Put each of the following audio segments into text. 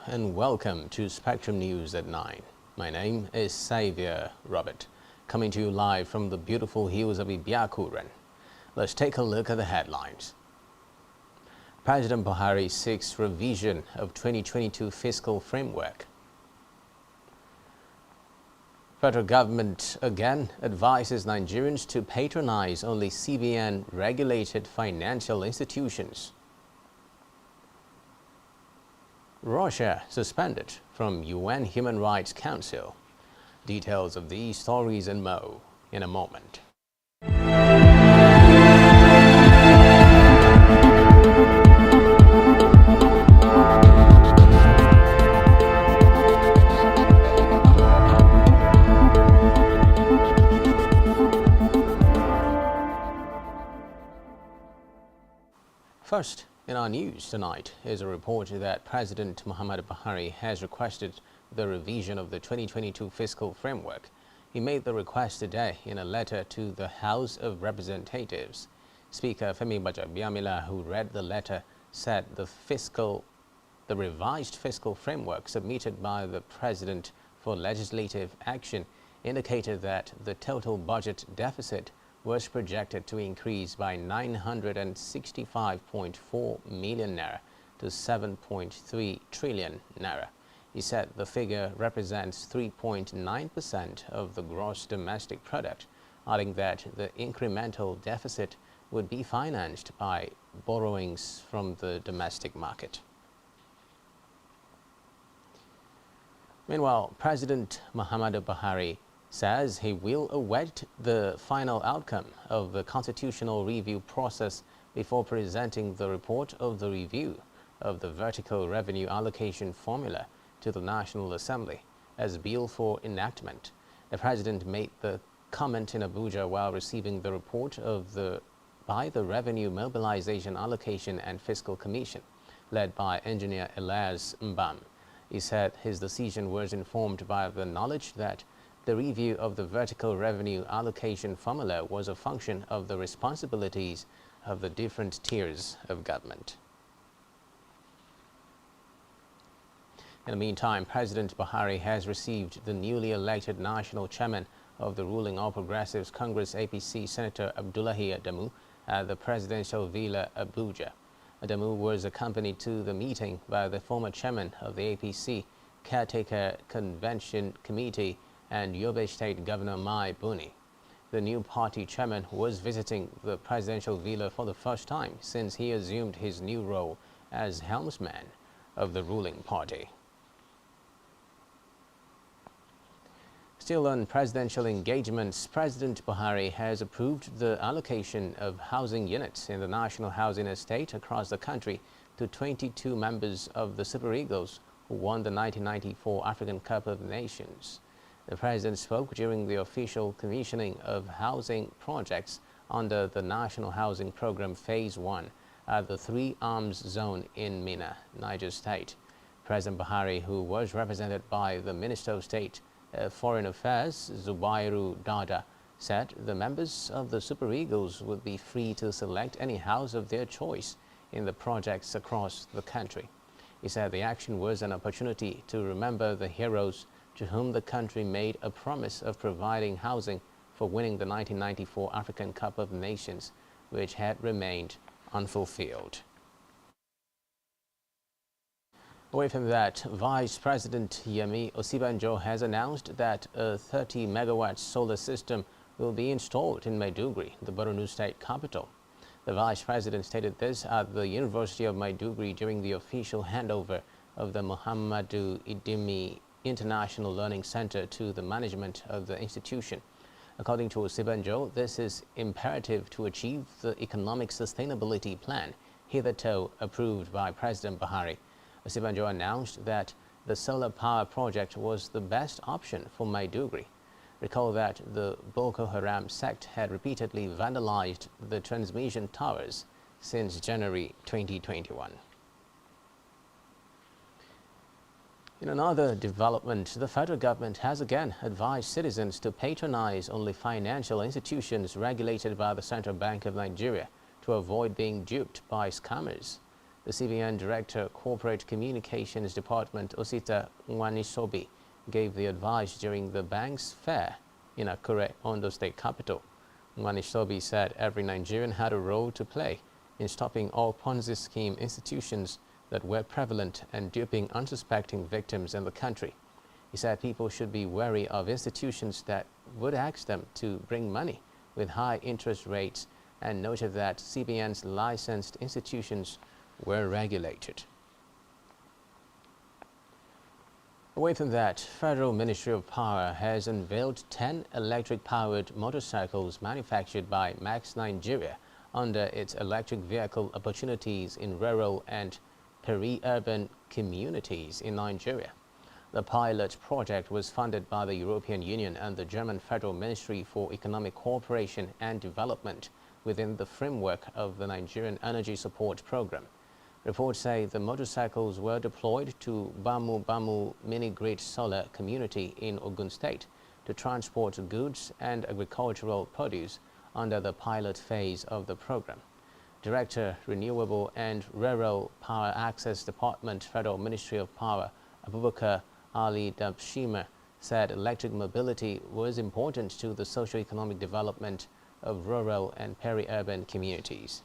and welcome to Spectrum News at 9. My name is Xavier Robert, coming to you live from the beautiful hills of Ibiakuren. Let's take a look at the headlines. President Buhari seeks revision of 2022 fiscal framework. Federal government again advises Nigerians to patronize only CBN-regulated financial institutions. Russia suspended from UN Human Rights Council. Details of these stories and more in a moment. First, in our news tonight is a report that President Muhammadu Buhari has requested the revision of the 2022 fiscal framework. He made the request today in a letter to the House of Representatives. Speaker Femi Gbajabiamila, who read the letter, said the revised fiscal framework submitted by the President for legislative action indicated that the total budget deficit was projected to increase by 965.4 million naira to 7.3 trillion naira. He said the figure represents 3.9% of the gross domestic product, adding that the incremental deficit would be financed by borrowings from the domestic market. Meanwhile, President Muhammadu Buhari says he will await the final outcome of the constitutional review process before presenting the report of the review of the vertical revenue allocation formula to the National Assembly as bill for enactment. The president made the comment in Abuja while receiving the report by the Revenue Mobilization Allocation and Fiscal Commission, led by engineer Elias Mbam. He said his decision was informed by the knowledge that the review of the vertical revenue allocation formula was a function of the responsibilities of the different tiers of government. In the meantime, President Buhari has received the newly elected national chairman of the ruling All Progressives Congress APC, Senator Abdullahi Adamu, at the presidential villa Abuja. Adamu was accompanied to the meeting by the former chairman of the APC Caretaker Convention Committee and Yobe State Governor Mai Buni. The new party chairman was visiting the presidential villa for the first time since he assumed his new role as helmsman of the ruling party. Still on presidential engagements, President Buhari has approved the allocation of housing units in the National Housing Estate across the country to 22 members of the Super Eagles who won the 1994 African Cup of Nations. The president spoke during the official commissioning of housing projects under the National Housing Program Phase 1 at the Three Arms Zone in Minna, Niger State. President Buhari, who was represented by the Minister of State Foreign Affairs, Zubairu Dada, said the members of the Super Eagles would be free to select any house of their choice in the projects across the country. He said the action was an opportunity to remember the heroes to whom the country made a promise of providing housing for winning the 1994 African Cup of Nations, which had remained unfulfilled. Away from that, Vice President Yemi Osibanjo has announced that a 30-megawatt solar system will be installed in Maiduguri, the Borno state capital. The Vice President stated this at the University of Maiduguri during the official handover of the Muhammadu Idimi International Learning Center to the management of the institution. According to Osibanjo, this is imperative to achieve the economic sustainability plan hitherto approved by President Buhari. Osibanjo announced that the solar power project was the best option for Maiduguri. Recall that the Boko Haram sect had repeatedly vandalized the transmission towers since January 2021. In another development, the federal government has again advised citizens to patronize only financial institutions regulated by the Central Bank of Nigeria to avoid being duped by scammers. The CBN Director, Corporate Communications Department, Osita Nwanisobi, gave the advice during the bank's fair in Akure, Ondo State capital. Nwanisobi said every Nigerian had a role to play in stopping all Ponzi scheme institutions that were prevalent and duping unsuspecting victims in the country. He said people should be wary of institutions that would ask them to bring money with high interest rates, and noted that CBN's licensed institutions were regulated. Away from that, Federal Ministry of Power has unveiled 10 electric-powered motorcycles manufactured by Max Nigeria under its electric vehicle opportunities in rural and peri-urban communities in Nigeria. The pilot project was funded by the European Union and the German Federal Ministry for Economic Cooperation and Development within the framework of the Nigerian Energy Support Program. Reports say the motorcycles were deployed to Bamu Bamu mini-grid solar community in Ogun State to transport goods and agricultural produce under the pilot phase of the program. Director, Renewable and Rural Power Access Department, Federal Ministry of Power, Abubakar Ali Dabshima, said electric mobility was important to the socio-economic development of rural and peri-urban communities.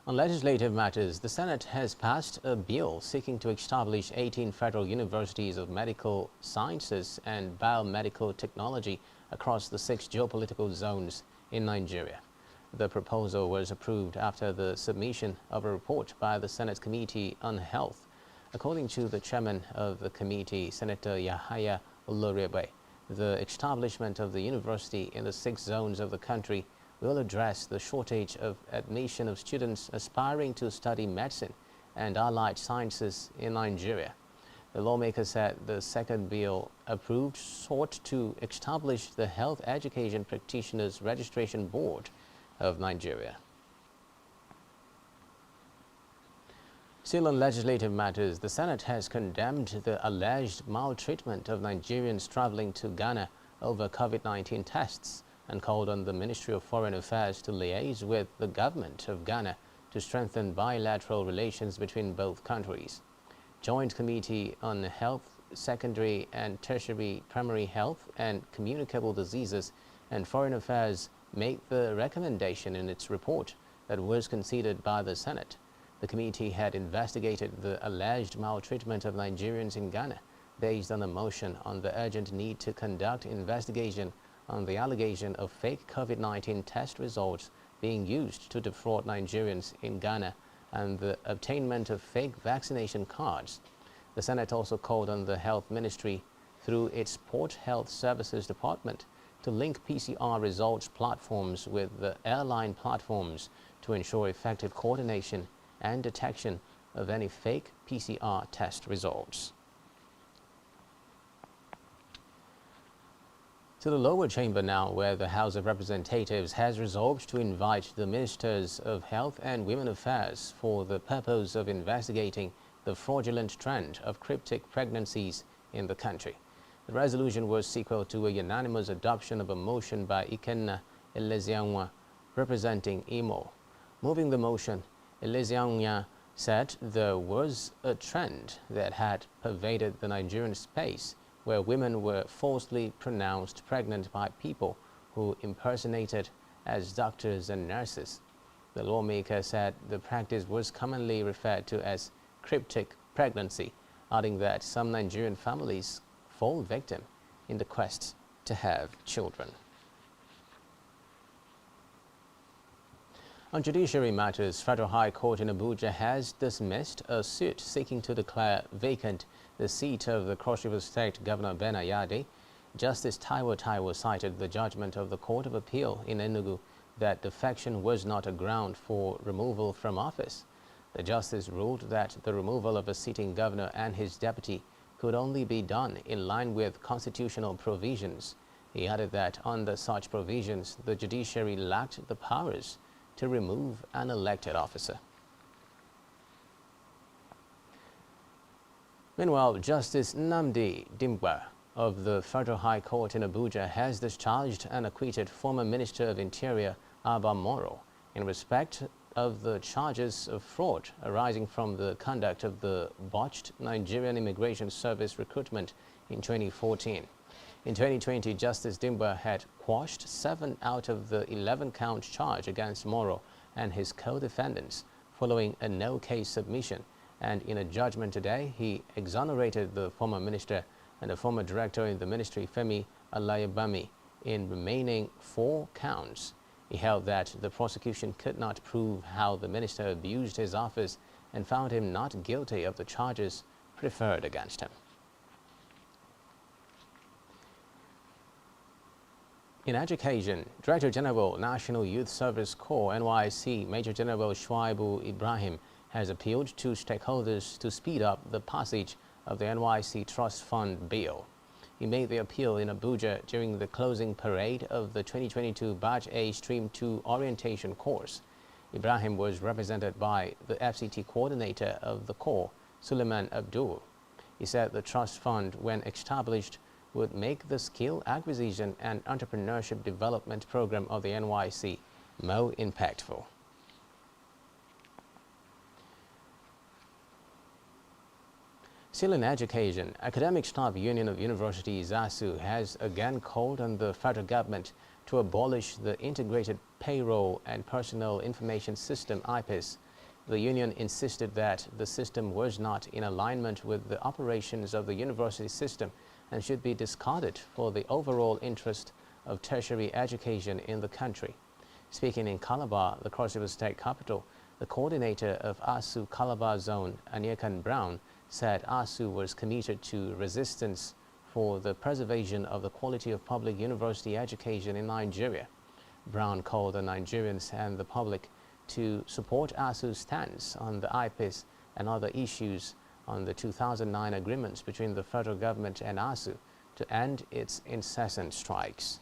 On legislative matters, the Senate has passed a bill seeking to establish 18 federal universities of medical sciences and biomedical technology across the 6 geopolitical zones in Nigeria. The proposal was approved after the submission of a report by the Senate Committee on Health. According to the chairman of the committee, Senator Yahaya Olorebe, the establishment of the university in the 6 zones of the country will address the shortage of admission of students aspiring to study medicine and allied sciences in Nigeria. The lawmaker said the second bill approved sought to establish the Health Education Practitioners Registration Board of Nigeria. Still on legislative matters, the Senate has condemned the alleged maltreatment of Nigerians traveling to Ghana over COVID-19 tests and called on the Ministry of Foreign Affairs to liaise with the government of Ghana to strengthen bilateral relations between both countries. Joint Committee on Health, Secondary and Tertiary Primary Health and Communicable Diseases and Foreign Affairs made the recommendation in its report that was considered by the Senate. The committee had investigated the alleged maltreatment of Nigerians in Ghana based on a motion on the urgent need to conduct investigation on the allegation of fake COVID-19 test results being used to defraud Nigerians in Ghana and the obtainment of fake vaccination cards. The Senate also called on the Health Ministry through its Port Health Services Department to link PCR results platforms with the airline platforms to ensure effective coordination and detection of any fake PCR test results. To the lower chamber now, where the House of Representatives has resolved to invite the Ministers of Health and Women Affairs for the purpose of investigating the fraudulent trend of cryptic pregnancies in the country. The resolution was sequel to a unanimous adoption of a motion by Ikenna Elezianwa, representing Imo. Moving the motion, Elezianwa said there was a trend that had pervaded the Nigerian space where women were falsely pronounced pregnant by people who impersonated as doctors and nurses. The lawmaker said the practice was commonly referred to as cryptic pregnancy, adding that some Nigerian families fall victim in the quest to have children. On judiciary matters, Federal High Court in Abuja has dismissed a suit seeking to declare vacant the seat of the Cross River State Governor Ben Ayade. Justice Taiwo cited the judgment of the Court of Appeal in Enugu that defection was not a ground for removal from office. The justice ruled that the removal of a sitting governor and his deputy could only be done in line with constitutional provisions. He added that under such provisions, the judiciary lacked the powers to remove an elected officer. Meanwhile, Justice Nnamdi Dimgba of the Federal High Court in Abuja has discharged and acquitted former Minister of Interior Abba Moro in respect of the charges of fraud arising from the conduct of the botched Nigerian Immigration Service recruitment in 2014. In 2020, Justice Dimba had quashed 7 out of the 11-count charge against Moro and his co-defendants following a no-case submission, and in a judgment today, he exonerated the former minister and a former director in the ministry, Femi Alayabami, in remaining 4 counts. He held that the prosecution could not prove how the minister abused his office and found him not guilty of the charges preferred against him. In education, Director General National Youth Service Corps (NYSC) Major General Shuaibu Ibrahim has appealed to stakeholders to speed up the passage of the NYSC Trust Fund bill. He made the appeal in Abuja during the closing parade of the 2022 Batch A Stream 2 orientation course. Ibrahim was represented by the FCT coordinator of the Corps, Suleiman Abdul. He said the trust fund, when established, would make the skill acquisition and entrepreneurship development program of the NYSC more impactful. Still in education, Academic Staff Union of Universities (ASU) has again called on the federal government to abolish the Integrated Payroll and Personnel Information System (IPIS). The union insisted that the system was not in alignment with the operations of the university system and should be discarded for the overall interest of tertiary education in the country. Speaking in Calabar, the Cross River State capital, the coordinator of ASU Calabar Zone, Anyakan Brown, said ASU was committed to resistance for the preservation of the quality of public university education in Nigeria. Brown called on Nigerians and the public to support ASU's stance on the IPIS and other issues on the 2009 agreements between the federal government and ASU to end its incessant strikes.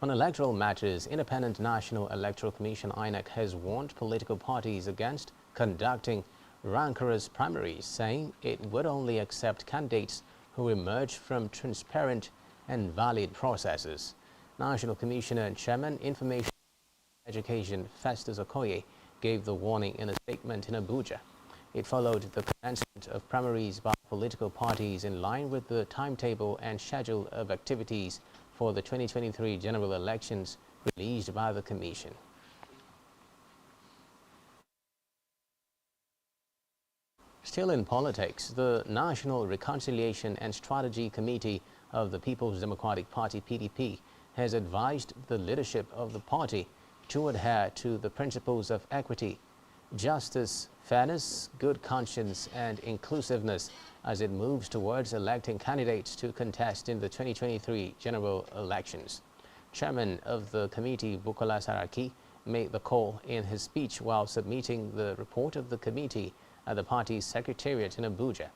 On electoral matters, Independent National Electoral Commission (INEC) has warned political parties against conducting rancorous primaries, saying it would only accept candidates who emerge from transparent and valid processes. National Commissioner and Chairman, Information Education Festus Okoye gave the warning in a statement in Abuja. It followed the commencement of primaries by political parties in line with the timetable and schedule of activities for the 2023 general elections released by the Commission. Still in politics, the National Reconciliation and Strategy Committee of the People's Democratic Party (PDP) has advised the leadership of the party to adhere to the principles of equity, justice, fairness, good conscience, and inclusiveness as it moves towards electing candidates to contest in the 2023 general elections. Chairman of the committee, Bukola Saraki, made the call in his speech while submitting the report of the committee at the party's secretariat in Abuja.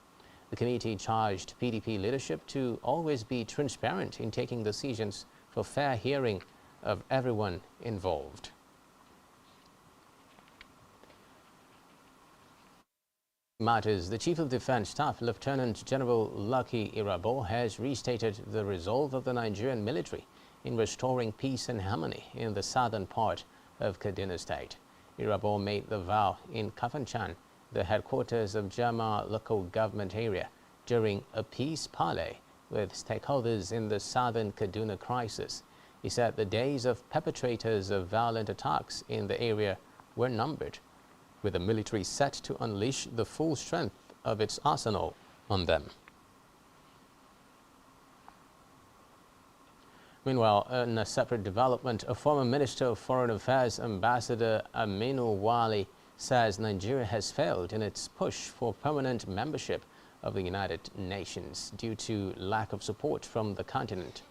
The committee charged PDP leadership to always be transparent in taking decisions for fair hearing of everyone involved. Matters, the Chief of Defense Staff, Lieutenant General Lucky Irabo, has restated the resolve of the Nigerian military in restoring peace and harmony in the southern part of Kaduna State. Irabo made the vow in Kafanchan, the headquarters of Jama local government area, during a peace parley with stakeholders in the southern Kaduna crisis. He said the days of perpetrators of violent attacks in the area were numbered, with the military set to unleash the full strength of its arsenal on them. Meanwhile, in a separate development, a former Minister of Foreign Affairs, Ambassador Aminu Wali, says Nigeria has failed in its push for permanent membership of the United Nations due to lack of support from the continent.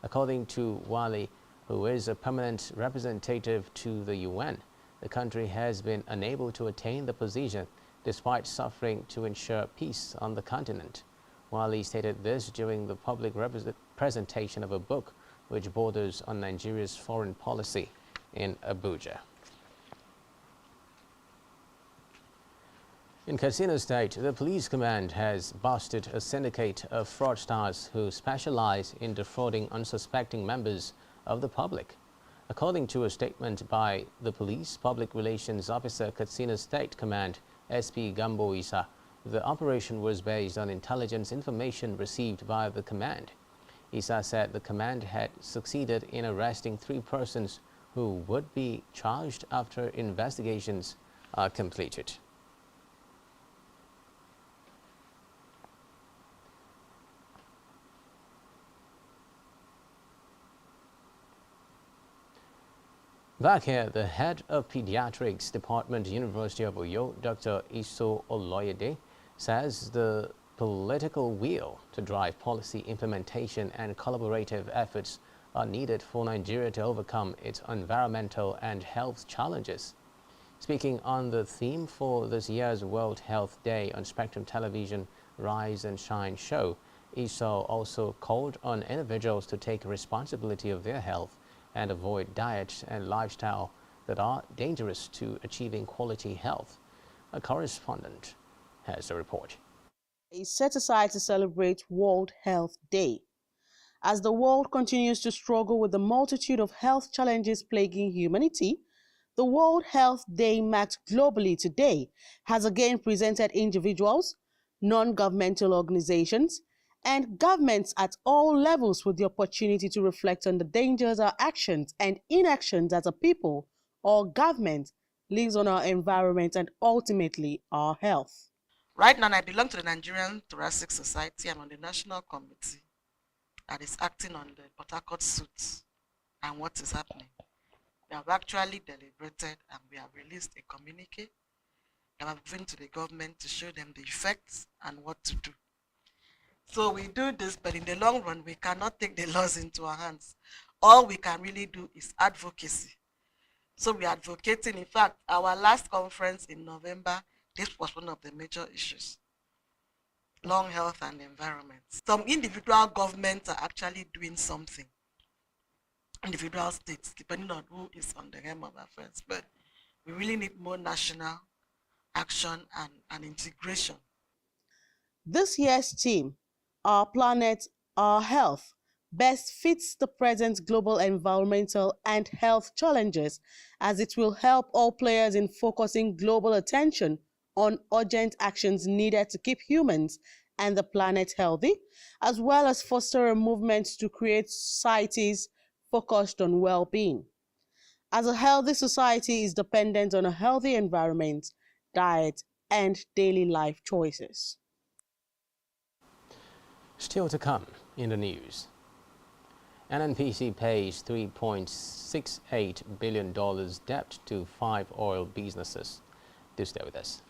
According to Wali, who is a permanent representative to the UN, the country has been unable to attain the position despite suffering to ensure peace on the continent. Wali stated this during the public presentation of a book which borders on Nigeria's foreign policy in Abuja. In Katsina State, the police command has busted a syndicate of fraudsters who specialize in defrauding unsuspecting members of the public. According to a statement by the police public relations officer, Katsina State Command, SP Gambo Isa, the operation was based on intelligence information received via the command. Isa said the command had succeeded in arresting 3 persons who would be charged after investigations are completed. Back here, the head of Pediatrics Department, University of Oyo, Dr. Iso Oloyede, says the political will to drive policy implementation and collaborative efforts are needed for Nigeria to overcome its environmental and health challenges. Speaking on the theme for this year's World Health Day on Spectrum Television Rise and Shine show, Iso also called on individuals to take responsibility of their health and avoid diets and lifestyle that are dangerous to achieving quality health. A correspondent has a report. Is set aside to celebrate World Health Day. As the world continues to struggle with the multitude of health challenges plaguing humanity, the World Health Day marked globally today has again presented individuals, non-governmental organizations, and governments at all levels with the opportunity to reflect on the dangers our actions and inactions as a people or government leaves on our environment and ultimately our health. Right now, I belong to the Nigerian Thoracic Society. I'm on the national committee that is acting on the Port Harcourt suits and what is happening. We have actually deliberated and we have released a communique that have given to the government to show them the effects and what to do. So we do this, but in the long run, we cannot take the laws into our hands. All we can really do is advocacy. So we are advocating. In fact, our last conference in November, this was one of the major issues: lung health and environment. Some individual governments are actually doing something, individual states, depending on who is on the helm of affairs. But we really need more national action and integration. This year's theme, Our Planet, Our Health, best fits the present global environmental and health challenges, as it will help all players in focusing global attention on urgent actions needed to keep humans and the planet healthy, as well as foster a movement to create societies focused on well-being. As a healthy society is dependent on a healthy environment, diet, and daily life choices. Still to come in the news. NNPC pays $3.68 billion debt to 5 oil businesses. Do stay with us.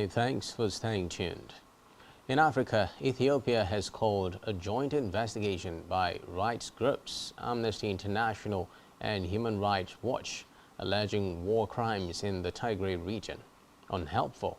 Many thanks for staying tuned. In Africa, Ethiopia has called a joint investigation by rights groups, Amnesty International and Human Rights Watch, alleging war crimes in the Tigray region, unhelpful.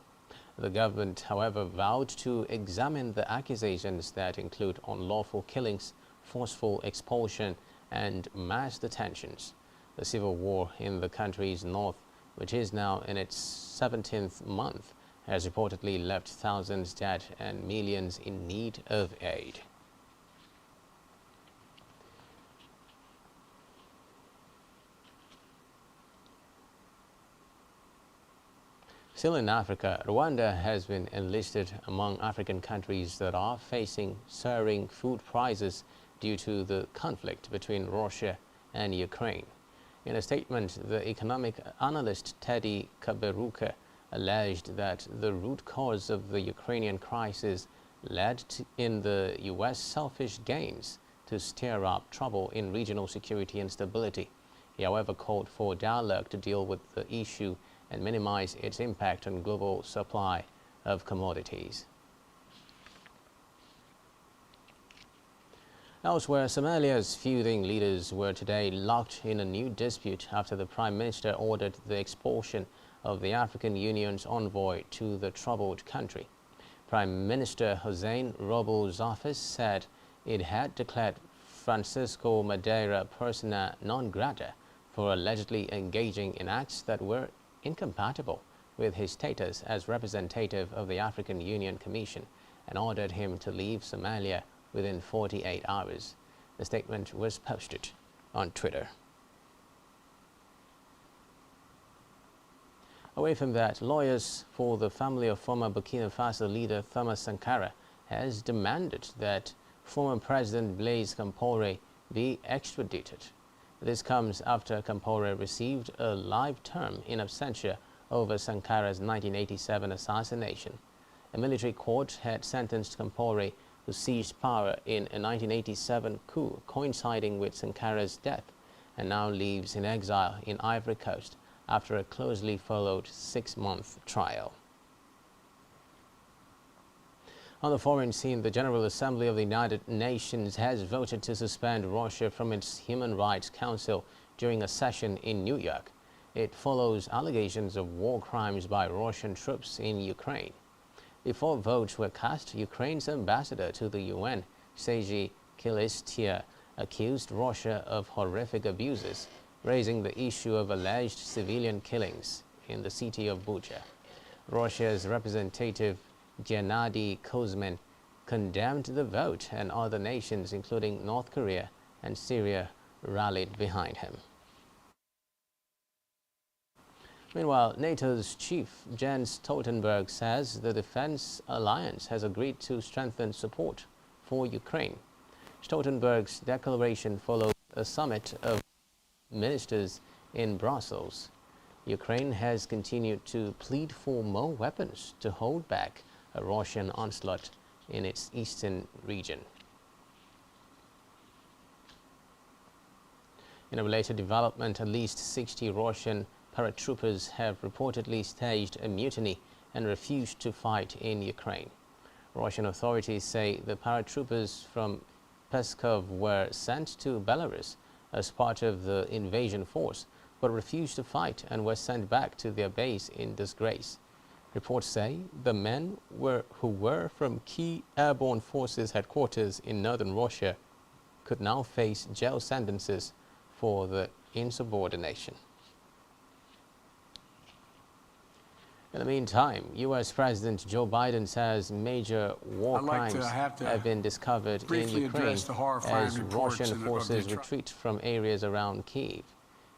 The government, however, vowed to examine the accusations that include unlawful killings, forceful expulsion, and mass detentions. The civil war in the country's north, which is now in its 17th month, has reportedly left thousands dead and millions in need of aid. Still in Africa, Rwanda has been enlisted among African countries that are facing soaring food prices due to the conflict between Russia and Ukraine. In a statement, the economic analyst Teddy Kaberuka alleged that the root cause of the Ukrainian crisis led in the U.S. selfish gains to stir up trouble in regional security and stability. He, however, called for dialogue to deal with the issue and minimize its impact on global supply of commodities. Elsewhere, Somalia's feuding leaders were today locked in a new dispute after the Prime Minister ordered the expulsion of the African Union's envoy to the troubled country. Prime Minister Hussein Robo's office said it had declared Francisco Madeira persona non grata for allegedly engaging in acts that were incompatible with his status as representative of the African Union Commission and ordered him to leave Somalia within 48 hours. The statement was posted on Twitter. Away from that, lawyers for the family of former Burkina Faso leader Thomas Sankara has demanded that former President Blaise Compaoré be extradited. This comes after Compaoré received a life term in absentia over Sankara's 1987 assassination. A military court had sentenced Compaoré, who seized power in a 1987 coup coinciding with Sankara's death, and now lives in exile in Ivory Coast after a closely followed 6-month trial. On the foreign scene, the General Assembly of the United Nations has voted to suspend Russia from its Human Rights Council during a session in New York. It follows allegations of war crimes by Russian troops in Ukraine. Before votes were cast, Ukraine's ambassador to the UN, Sergei Kilistia, accused Russia of horrific abuses, raising the issue of alleged civilian killings in the city of Bucha. Russia's representative Gennady Kuzmin condemned the vote, and other nations, including North Korea and Syria, rallied behind him. Meanwhile, NATO's chief, Jens Stoltenberg, says the defense alliance has agreed to strengthen support for Ukraine. Stoltenberg's declaration followed a summit of ministers in Brussels. Ukraine has continued to plead for more weapons to hold back a Russian onslaught in its eastern region. In a related development, at least 60 Russian paratroopers have reportedly staged a mutiny and refused to fight in Ukraine. Russian authorities say the paratroopers from Peskov were sent to Belarus as part of the invasion force, but refused to fight and were sent back to their base in disgrace. Reports say the men who were from key airborne forces headquarters in northern Russia could now face jail sentences for the insubordination. In the meantime, U.S. President Joe Biden says major war crimes have been discovered in Ukraine as Russian forces retreat from areas around Kyiv,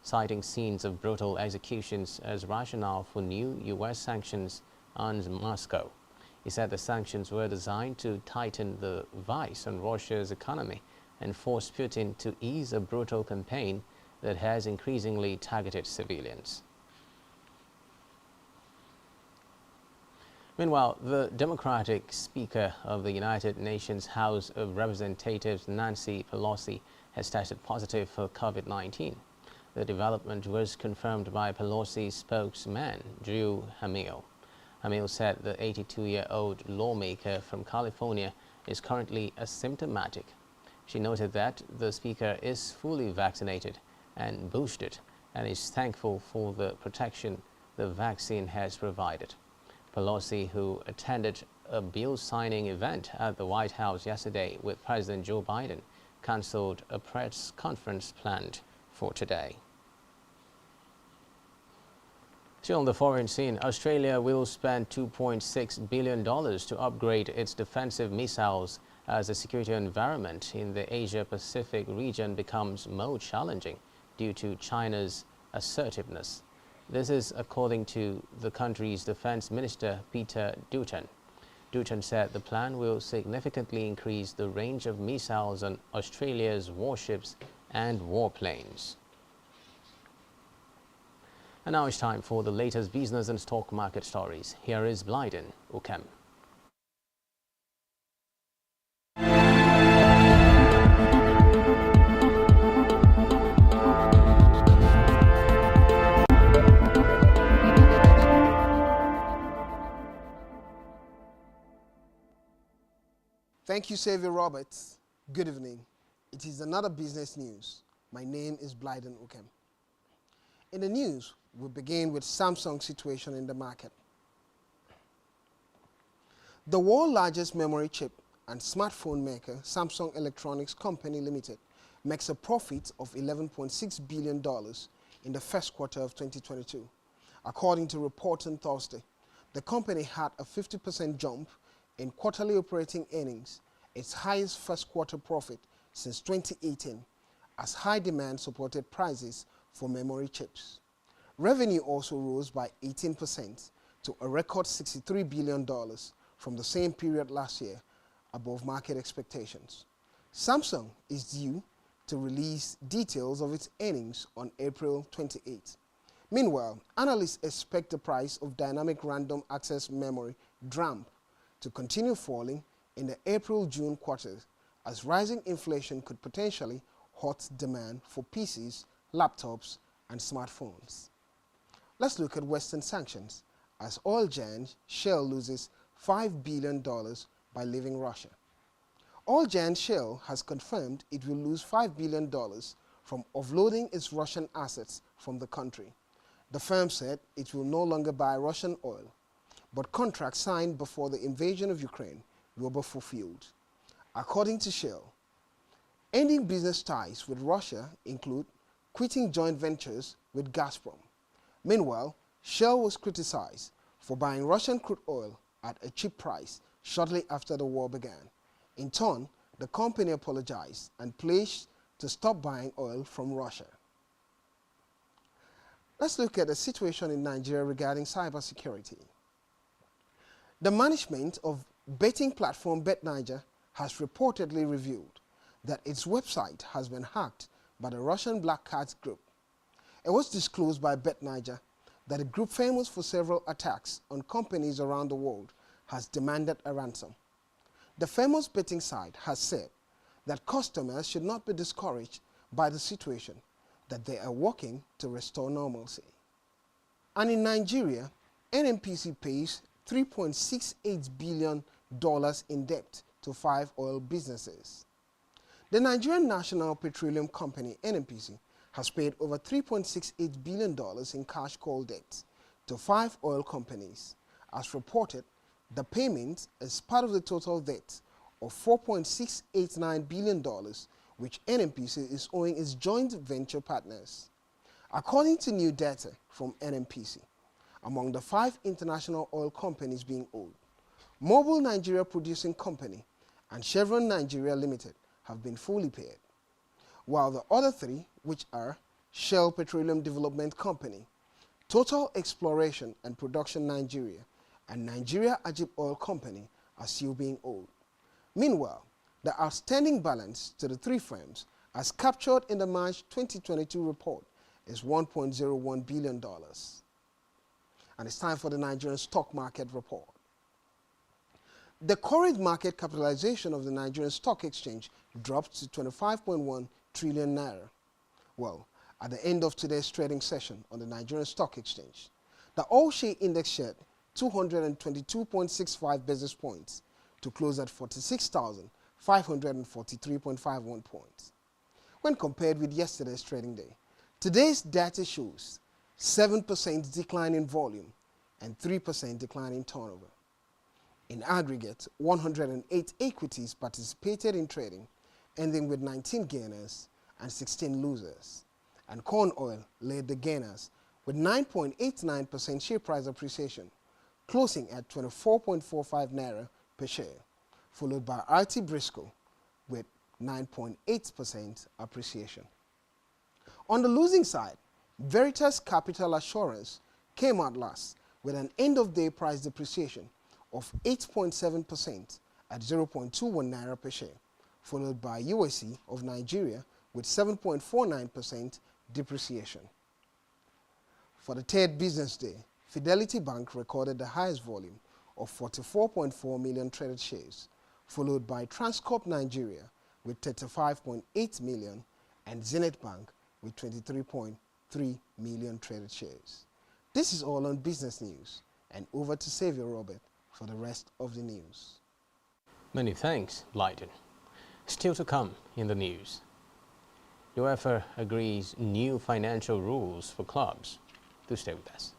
citing scenes of brutal executions as rationale for new U.S. sanctions on Moscow. He said the sanctions were designed to tighten the vice on Russia's economy and force Putin to ease a brutal campaign that has increasingly targeted civilians. Meanwhile, the Democratic Speaker of the United Nations House of Representatives, Nancy Pelosi, has tested positive for COVID-19. The development was confirmed by Pelosi's spokesman, Drew Hamill. Hamil said the 82-year-old lawmaker from California is currently asymptomatic. She noted that the speaker is fully vaccinated and boosted and is thankful for the protection the vaccine has provided. Pelosi, who attended a bill signing event at the White House yesterday with President Joe Biden, cancelled a press conference planned for today. Still on the foreign scene, Australia will spend $2.6 billion to upgrade its defensive missiles as the security environment in the Asia-Pacific region becomes more challenging due to China's assertiveness. This is according to the country's defense minister, Peter Dutton. Dutton said the plan will significantly increase the range of missiles on Australia's warships and warplanes. And now it's time for the latest business and stock market stories. Here is Maiden. Thank you, Xavier Roberts. Good evening. It is another business news. My name is Blyden Ukem. In the news, we begin with Samsung's situation in the market. The world's largest memory chip and smartphone maker, Samsung Electronics Company Limited, makes a profit of $11.6 billion in the first quarter of 2022. According to reports on Thursday, the company had a 50% jump in quarterly operating earnings, its highest first quarter profit since 2018, as high demand supported prices for memory chips. Revenue also rose by 18% to a record $63 billion from the same period last year, above market expectations. Samsung is due to release details of its earnings on April 28. Meanwhile, analysts expect the price of dynamic random access memory (DRAM) to continue falling in the April-June quarters, as rising inflation could potentially hurt demand for PCs, laptops, and smartphones. Let's look at Western sanctions, as oil giant Shell loses $5 billion by leaving Russia. Oil giant Shell has confirmed it will lose $5 billion from offloading its Russian assets from the country. The firm said it will no longer buy Russian oil, but contracts signed before the invasion of Ukraine will be fulfilled. According to Shell, ending business ties with Russia include quitting joint ventures with Gazprom. Meanwhile, Shell was criticized for buying Russian crude oil at a cheap price shortly after the war began. In turn, the company apologized and pledged to stop buying oil from Russia. Let's look at the situation in Nigeria regarding cybersecurity. The management of betting platform BetNiger has reportedly revealed that its website has been hacked by the Russian Black Cats group. It was disclosed by BetNiger that a group famous for several attacks on companies around the world has demanded a ransom. The famous betting site has said that customers should not be discouraged by the situation, that they are working to restore normalcy. And in Nigeria, NNPC pays $3.68 billion in debt to 5 oil businesses. The Nigerian National Petroleum Company, NNPC, has paid over $3.68 billion in cash call debts to 5 oil companies. As reported, the payment is part of the total debt of $4.689 billion, which NNPC is owing its joint venture partners. According to new data from NNPC, among the 5 international oil companies being owed, Mobil Nigeria Producing Company and Chevron Nigeria Limited have been fully paid, while the other 3, which are Shell Petroleum Development Company, Total Exploration and Production Nigeria, and Nigeria Ajib Oil Company, are still being owed. Meanwhile, the outstanding balance to the 3 firms, as captured in the March 2022 report, is $1.01 billion. And it's time for the Nigerian stock market report. The current market capitalization of the Nigerian Stock Exchange dropped to 25.1 trillion naira. Well, at the end of today's trading session on the Nigerian Stock Exchange, the All-Share Index shed 222.65 basis points to close at 46,543.51 points. When compared with yesterday's trading day, today's data shows 7% decline in volume and 3% decline in turnover. In aggregate, 108 equities participated in trading, ending with 19 gainers and 16 losers. And corn oil led the gainers with 9.89% share price appreciation, closing at 24.45 naira per share, followed by RT Briscoe with 9.8% appreciation. On the losing side, Veritas Capital Assurance came out last with an end-of-day price depreciation of 8.7% at 0.21 naira per share, followed by USC of Nigeria with 7.49% depreciation. For the third business day, Fidelity Bank recorded the highest volume of 44.4 million traded shares, followed by Transcorp Nigeria with 35.8 million and Zenith Bank with 23.3 million traded shares. This is all on business news, and over to Xavier Robert for the rest of the news. Many thanks, Blyden. Still to come in the news. UEFA agrees new financial rules for clubs. Do stay with us.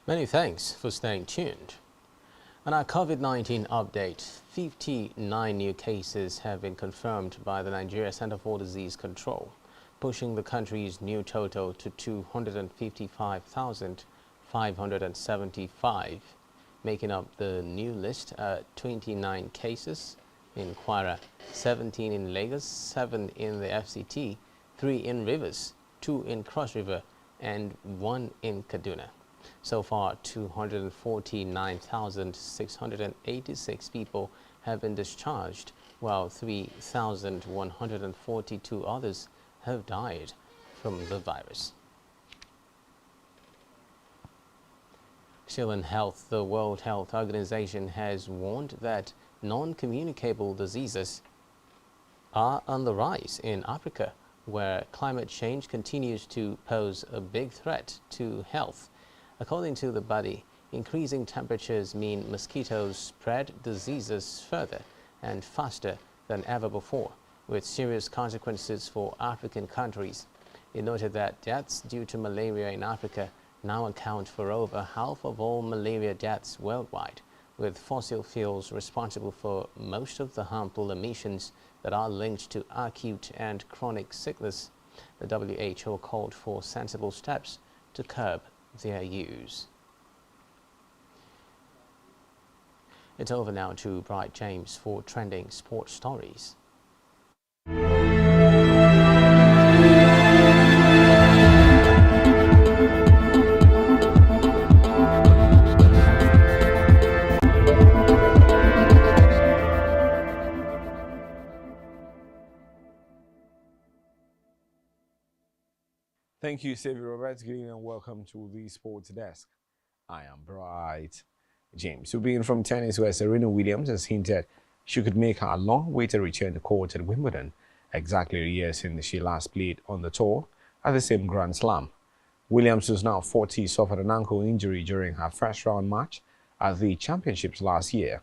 Many thanks for staying tuned. On our COVID-19 update, 59 new cases have been confirmed by the Nigeria Center for Disease Control, pushing the country's new total to 255,575. making up the new list. 29 cases in Kwara, 17 in Lagos, 7 in the FCT, 3 in Rivers, 2 in Cross River, and 1 in Kaduna. So far, 249,686 people have been discharged, while 3,142 others have died from the virus. Still in health, the World Health Organization has warned that non-communicable diseases are on the rise in Africa, where climate change continues to pose a big threat to health. According to the body, increasing temperatures mean mosquitoes spread diseases further and faster than ever before, with serious consequences for African countries. It noted that deaths due to malaria in Africa now account for over half of all malaria deaths worldwide, with fossil fuels responsible for most of the harmful emissions that are linked to acute and chronic sickness. The WHO called for sensible steps to curb their use. It's over now to Bright James for trending sports stories. Thank you, Xavier Roberts. Good evening and welcome to the Sports Desk. I am Bright James. So being from tennis, where Serena Williams has hinted she could make her long-awaited return to court at Wimbledon exactly a year since she last played on the tour at the same Grand Slam. Williams, who's now 40, suffered an ankle injury during her first-round match at the championships last year.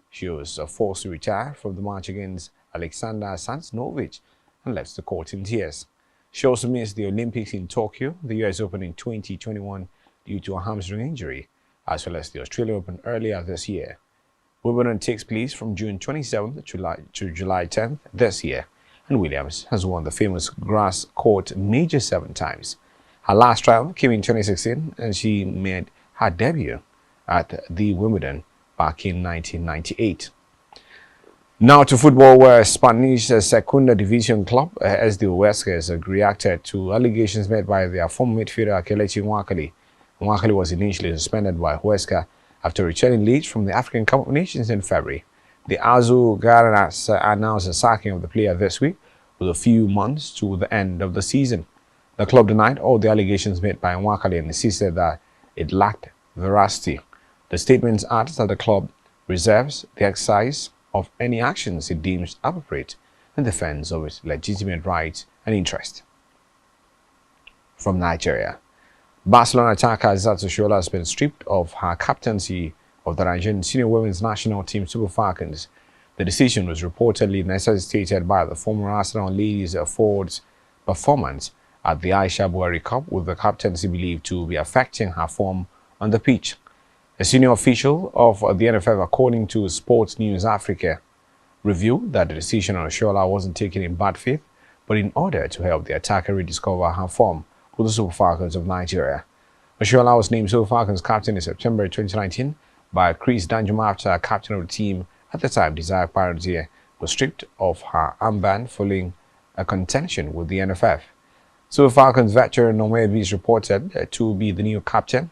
She was forced to retire from the match against Alexander Sansnovich and left the court in tears. She also missed the Olympics in Tokyo, the US Open in 2021 due to a hamstring injury, as well as the Australian Open earlier this year. Wimbledon takes place from June 27th to July 10th this year, and Williams has won the famous grass court major 7 times. Her last trial came in 2016, and she made her debut at the Wimbledon back in 1998. Now to football, where Spanish Segunda Division club SD Huesca reacted to allegations made by their former midfielder Kelechi Nwakali. Nwakali was initially suspended by Huesca after returning late from the African Cup of Nations in February. The Azul Garanas announced the sacking of the player this week, with a few months to the end of the season. The club denied all the allegations made by Nwakali and insisted that it lacked veracity. The statements add that the club reserves the exercise of any actions it deems appropriate in defense of its legitimate rights and interest. From Nigeria, Barcelona attacker Aissatou Oshoala has been stripped of her captaincy of the Nigerian senior women's national team Super Falcons. The decision was reportedly necessitated by the former Arsenal ladies' forward's performance at the Aisha Buhari Cup, with the captaincy believed to be affecting her form on the pitch. A senior official of the NFF, according to Sports News Africa, revealed that the decision on Oshoala wasn't taken in bad faith, but in order to help the attacker rediscover her form with the Super Falcons of Nigeria. Oshoala was named Super Falcons captain in September 2019 by Chris Danjuma after captain of the team at the time, Desire Parodier, was stripped of her armband following a contention with the NFF. Super Falcons veteran Nomebi is reported to be the new captain,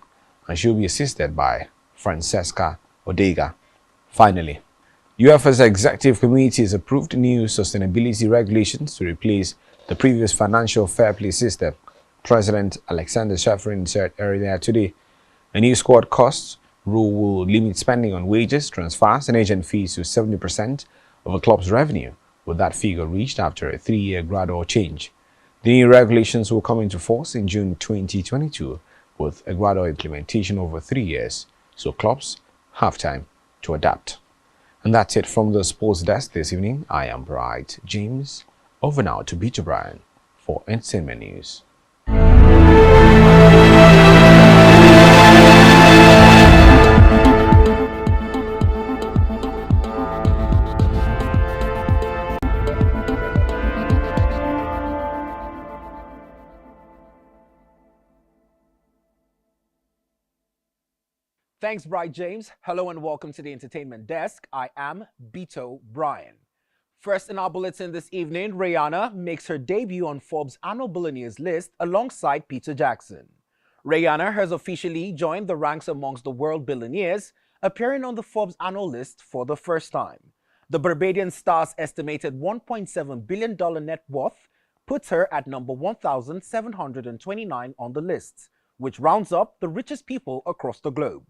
and she'll be assisted by Francesca Odega. Finally, UEFA's executive committee has approved new sustainability regulations to replace the previous financial fair play system. President Alexander Shafrin said earlier today, a new squad costs rule will limit spending on wages, transfers, and agent fees to 70% of a club's revenue, with that figure reached after a 3-year gradual change. The new regulations will come into force in June 2022, with a gradual implementation over 3 years, so clubs have time to adapt. And that's it from the Sports Desk this evening. I am Bright James. Over now to Peter Bryan for entertainment news. Thanks, Bright James. Hello and welcome to the Entertainment Desk. I am Beto Brian. First in our bulletin this evening, Rihanna makes her debut on Forbes' annual billionaires list alongside Peter Jackson. Rihanna has officially joined the ranks amongst the world billionaires, appearing on the Forbes annual list for the first time. The Barbadian star's estimated $1.7 billion net worth puts her at number 1,729 on the list, which rounds up the richest people across the globe.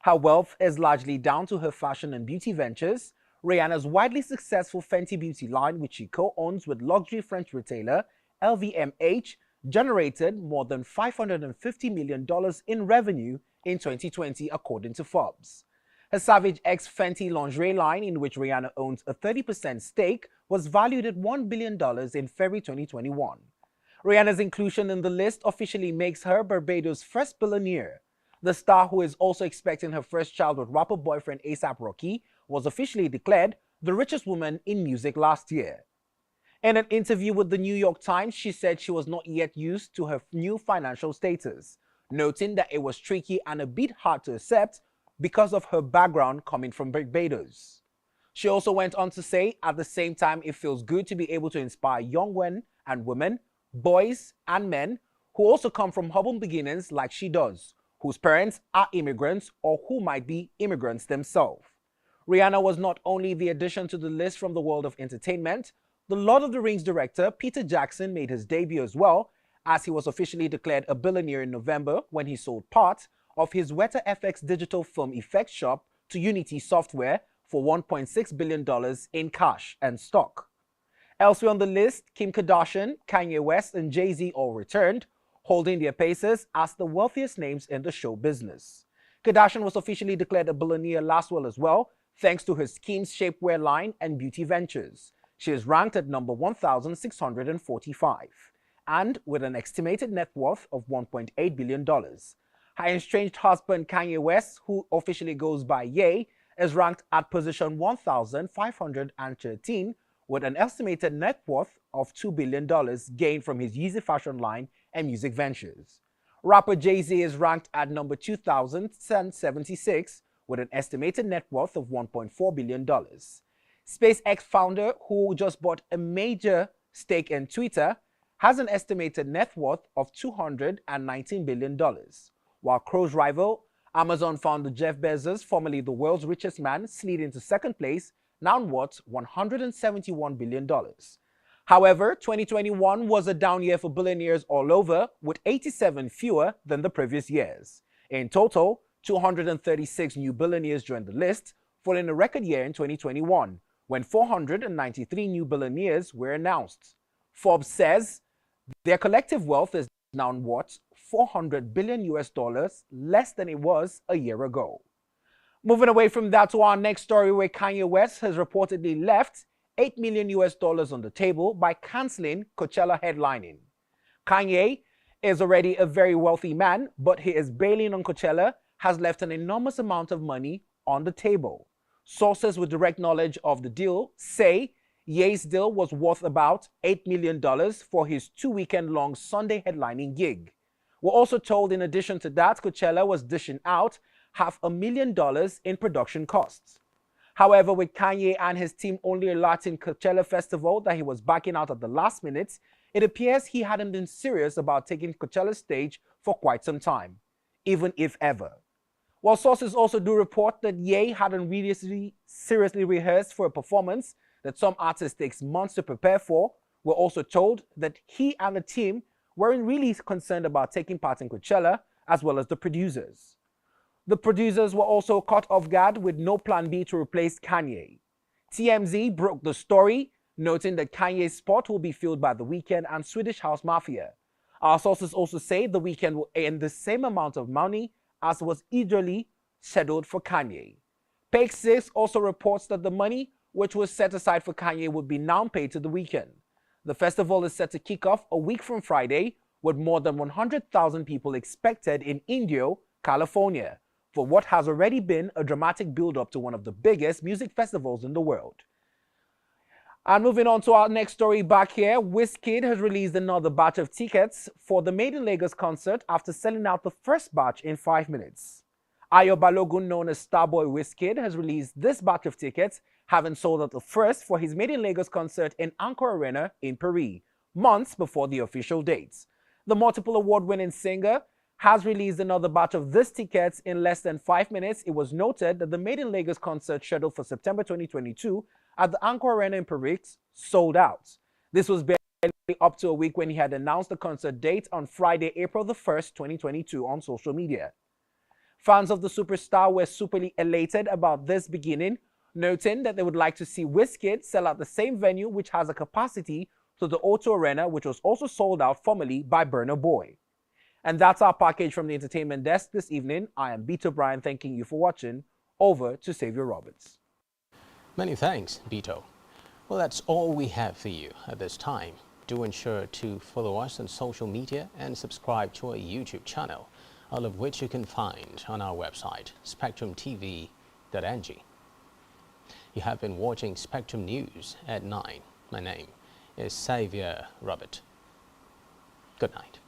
Her wealth is largely down to her fashion and beauty ventures. Rihanna's widely successful Fenty Beauty line, which she co-owns with luxury French retailer LVMH, generated more than $550 million in revenue in 2020, according to Forbes. Her Savage X Fenty lingerie line, in which Rihanna owns a 30% stake, was valued at $1 billion in February 2021. Rihanna's inclusion in the list officially makes her Barbados' first billionaire. The star, who is also expecting her first child with rapper boyfriend A$AP Rocky, was officially declared the richest woman in music last year. In an interview with the New York Times, she said she was not yet used to her new financial status, noting that it was tricky and a bit hard to accept because of her background coming from Barbados. She also went on to say, at the same time, it feels good to be able to inspire young men and women, boys and men, who also come from humble beginnings like she does, whose parents are immigrants or who might be immigrants themselves. Rihanna was not only the addition to the list from the world of entertainment. The Lord of the Rings director Peter Jackson made his debut as well, as he was officially declared a billionaire in November when he sold part of his Weta FX digital film effects shop to Unity Software for $1.6 billion in cash and stock. Elsewhere on the list, Kim Kardashian, Kanye West, and Jay-Z all returned, holding their places as the wealthiest names in the show business. Kardashian was officially declared a billionaire last year as well, thanks to her Skims shapewear line and beauty ventures. She is ranked at number 1,645, and with an estimated net worth of $1.8 billion. Her estranged husband Kanye West, who officially goes by Ye, is ranked at position 1,513 with an estimated net worth of $2 billion gained from his Yeezy fashion line and music ventures. Rapper Jay-Z is ranked at number 2,076 with an estimated net worth of $1.4 billion. SpaceX founder, who just bought a major stake in Twitter, has an estimated net worth of $219 billion, while Crow's rival, Amazon founder Jeff Bezos, formerly the world's richest man, slid into second place, now worth $171 billion. However, 2021 was a down year for billionaires all over, with 87 fewer than the previous years. In total, 236 new billionaires joined the list, following a record year in 2021, when 493 new billionaires were announced. Forbes says their collective wealth is now worth $400 billion less than it was a year ago. Moving away from that to our next story, where Kanye West has reportedly left $8 million on the table by canceling Coachella headlining. Kanye is already a very wealthy man, but his bailing on Coachella has left an enormous amount of money on the table. Sources with direct knowledge of the deal say Ye's deal was worth about $8 million for his 2-weekend-long Sunday headlining gig. We're also told, in addition to that, Coachella was dishing out $500,000 in production costs. However, with Kanye and his team only alerting Coachella Festival that he was backing out at the last minute, it appears he hadn't been serious about taking Coachella's stage for quite some time, even if ever. While sources also do report that Ye hadn't really seriously rehearsed for a performance that some artists take months to prepare for, we're also told that he and the team weren't really concerned about taking part in Coachella, as well as the producers. The producers were also caught off guard with no plan B to replace Kanye. TMZ broke the story, noting that Kanye's spot will be filled by The Weeknd and Swedish House Mafia. Our sources also say The Weeknd will earn the same amount of money as was eagerly scheduled for Kanye. Page 6 also reports that the money which was set aside for Kanye would be now paid to The Weeknd. The festival is set to kick off a week from Friday, with more than 100,000 people expected in Indio, California, for what has already been a dramatic build-up to one of the biggest music festivals in the world. And moving on to our next story back here, Wizkid has released another batch of tickets for the Maiden Lagos concert after selling out the first batch in 5 minutes. Ayo Balogun, known as Starboy Wizkid, has released this batch of tickets, having sold out the first for his Maiden Lagos concert in Anchor Arena in Paris, months before the official dates. The multiple award-winning singer has released another batch of these tickets in less than 5 minutes. It was noted that the Maiden Lagos concert scheduled for September 2022 at the Anchor Arena in Paris sold out. This was barely up to a week when he had announced the concert date on Friday, April the 1st, 2022 on social media. Fans of the superstar were superly elated about this beginning, noting that they would like to see Wizkid sell out the same venue which has a capacity to the O2 Arena, which was also sold out formerly by Burna Boy. And that's our package from the entertainment desk this evening. I am Beto Bryan, thanking you for watching. Over to Xavier Roberts. Many thanks, Beto. Well, that's all we have for you at this time. Do ensure to follow us on social media and subscribe to our YouTube channel, all of which you can find on our website, SpectrumTv.ng. You have been watching Spectrum News at 9. My name is Xavier Robert. Good night.